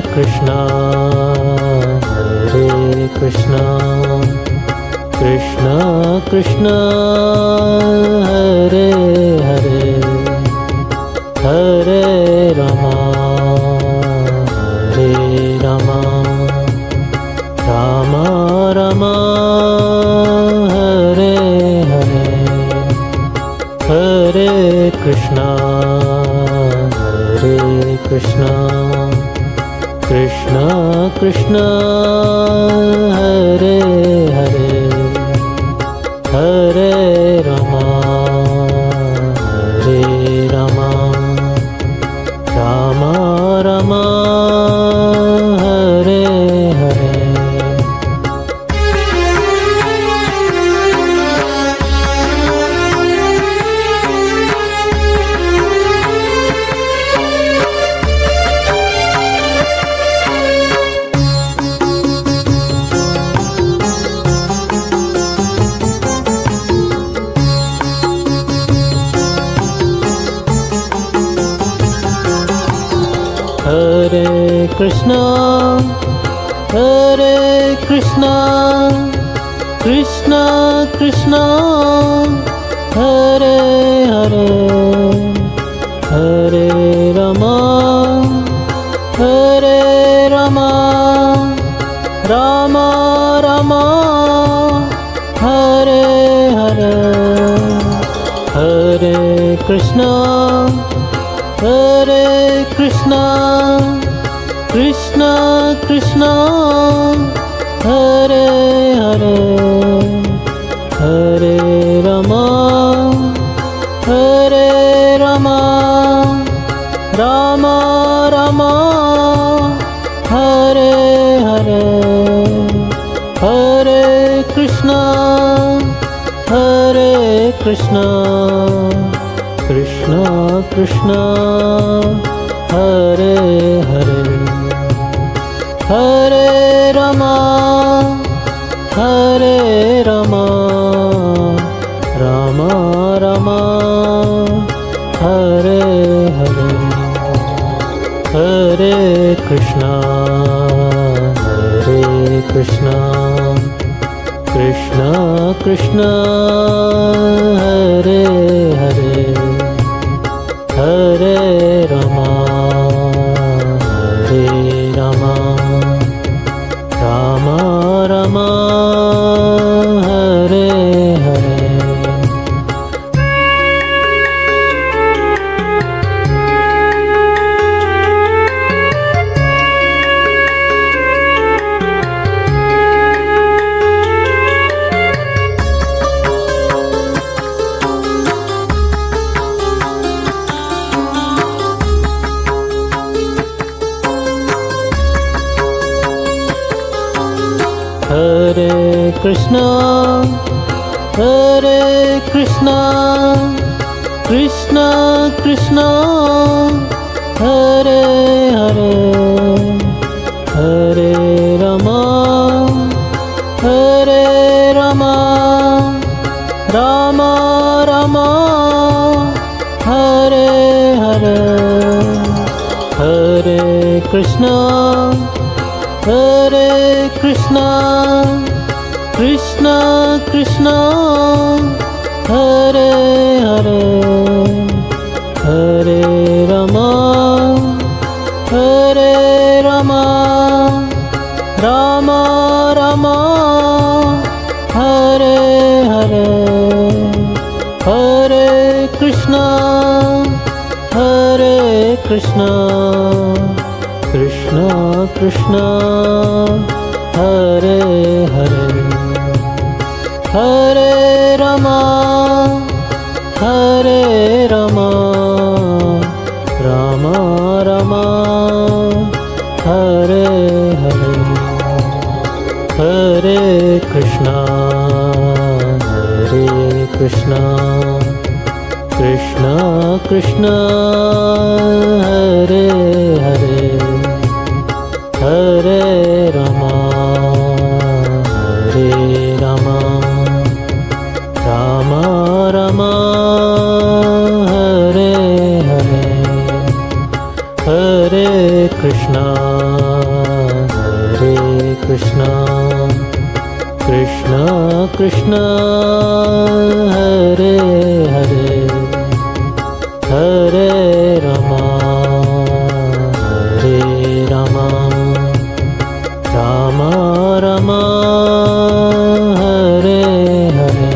Krishna Hare Krishna Krishna Krishna Hare Hare Hare Rama Hare Rama Rama Rama Hare Hare Hare Krishna Hare Krishna Krishna Krishna Hare Hare Hare Rama Hare Rama Rama Rama Hare Hare Hare Krishna Krishna Krishna Hare Hare Hare Rama Rama Rama Hare Hare Hare Krishna Krishna Krishna Hare Hare Hare Rama Rama Rama Hare Hare Hare Krishna Krishna Krishna Hare Hare Hare Rama Rama Rama Hare Hare Hare Krishna Krishna Krishna Hare Hare Hare Rama Rama Rama Hare Hare Hare Krishna Krishna Krishna Hare Hare Hare Rama Rama Rama Hare Hare Hare Krishna Krishna Krishna Hare Hare Hare Rama Rama Rama Hare Hare Hare Krishna Krishna Krishna Hare Hare Hare Rama Rama Rama Hare Hare Hare Krishna Krishna Krishna Hare Hare Hare Rama Rama Rama Hare Hare Hare Krishna Krishna Hare Hare Hare Rama Hare Rama Rama Rama Hare Hare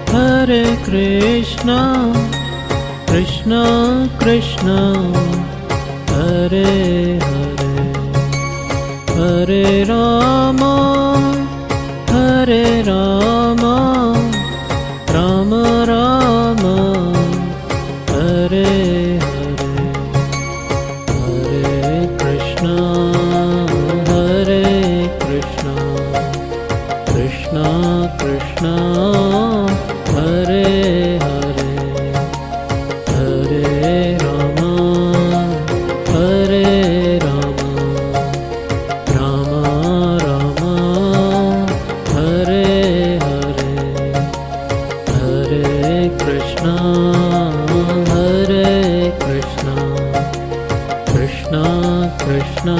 Hare Krishna, Krishna Krishna, Hare Hare, Hare Rama, Rama Rama, Hare Hare, Hare Krishna, Krishna Krishna, Hare Hare, Hare Rama, Rama Rama, Hare Hare, Hare Krishna, Krishna Krishna,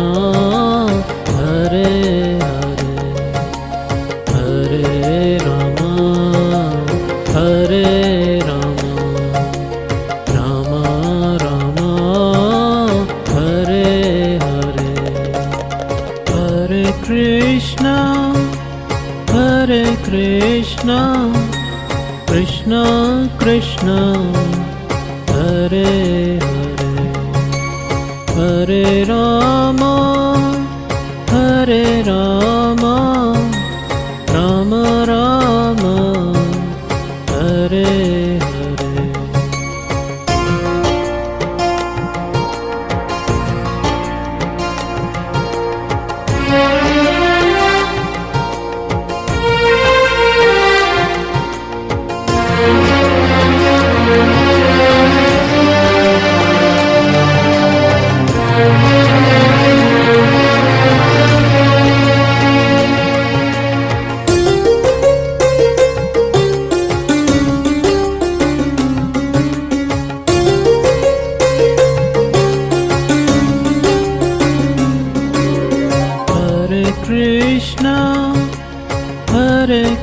Hare Hare, Hare Rama, Rama Rama, Hare Hare, Hare Krishna, Krishna Krishna, Hare Hare, Hare Rama, Rama Rama, Hare Hare.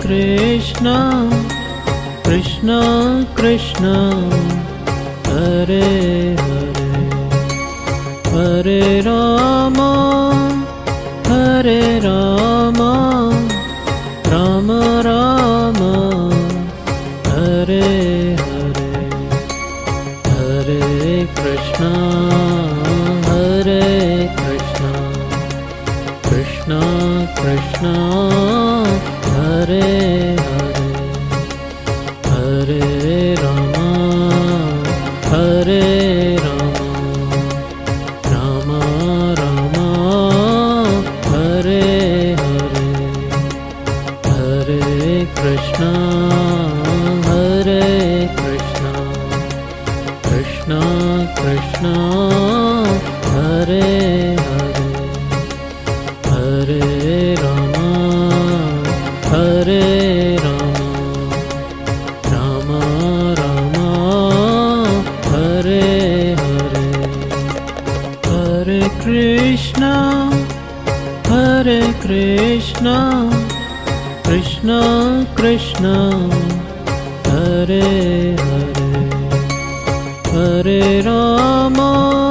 Krishna, Krishna Krishna, Hare Hare, Hare Rama, Rama Rama, Hare Hare, Hare Krishna, Krishna Krishna, Hare Hare, Hare Rama, Rama Rama, Hare Hare, Hare Krishna, Krishna Krishna, Hare Hare, Hare Rama, Rama Rama, Hare Hare, Hare Krishna, Krishna Krishna, Hare Hare, Hare Rama